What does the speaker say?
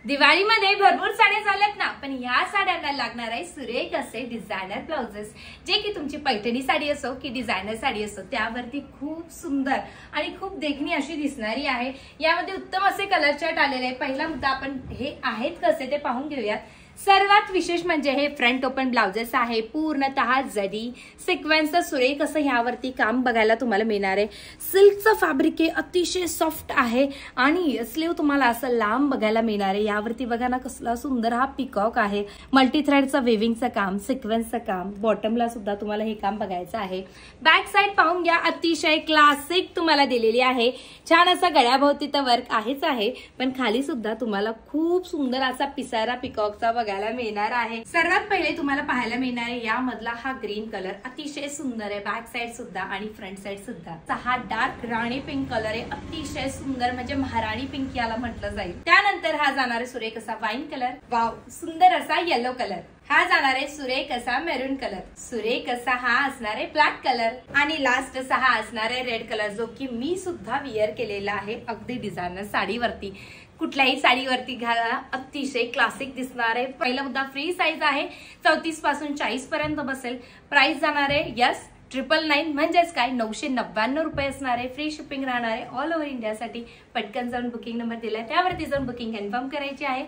दिवाळीमध्ये भरपूर साड्या झाल्यात ना, पण ह्या साड्यांना लागणार आहे सुरेख असे डिझायनर ब्लाउजेस, जे की तुमची पैठणी साडी असो की डिझायनर साडी असो त्यावरती खूप सुंदर आणि खूप देखणी अशी दिसणारी आहे। यामध्ये उत्तम असे कलर चार्ट आलेले आहे। पहिला मुद्दा आपण हे आहेत कसे ते पाहून घेऊयात। सर्वात विशेष म्हणजे हे फ्रंट ओपन ब्लाउजेस आहे, पूर्णतः जरी सिक्वेन्सचं सुरेख असं ह्यावरती काम बघायला तुम्हाला मिळणार आहे। सिल्कचं फॅब्रिक आहे, अतिशय सॉफ्ट आहे आणि स्लीव तुम्हाला असं लांब बघायला मिळणार आहे। यावरती बघा ना कसला सुंदर हा पिकॉक आहे, मल्टी थ्रेडचं वेविंगचं काम, सिक्वेन्सचं काम, बॉटमला सुद्धा तुम्हाला हे काम बघायचं आहे। बॅक साइड पाहून घ्या, अतिशय क्लासिक तुम्हाला दिलेली आहे। छान असा गळ्याभोवती तर वर्क आहेच आहे, पण खाली सुद्धा तुम्हाला खूप सुंदर असा पिसारा पिकॉकचा बघायला मिळणार आहे। सर्वात पहिले तुम्हाला पाहायला मिळणार आहे यामधला हा ग्रीन कलर अतिशय सुंदर आहे, बॅक साइड सुद्धा आणि फ्रंट साइड सुद्धा। हा डार्क राणी पिंक कलर आहे, अतिशय सुंदर म्हणजे महाराणी पिंक याला म्हटलं जाईल। त्यानंतर हा जाणार आहे सुरेख असा वाईन कलर, वाव सुंदर असा येलो कलर। हा जाणार आहे सुरेख असा मेरून कलर, सुरेख असा हा असणार आहे ब्लॅक कलर आणि लास्ट असा हा असणार आहे रेड कलर, जो की मी सुद्धा विअर केलेला आहे अगदी डिझायनर साडीवरती। कुठल्याही साडीवरती घाला अतिशय क्लासिक दिसणार आहे। पहिला मुद्दा फ्री साईज आहे, 34 पासून 40 पर्यंत बसेल। प्राइस जाणार आहे यस 999 म्हणजेच काय 999 रुपये असणार आहे। फ्री शिपिंग राहणार आहे ऑल ओव्हर इंडियासाठी। पटकन जाऊन बुकिंग नंबर दिलाय त्यावरती जाऊन बुकिंग कन्फर्म करायची आहे।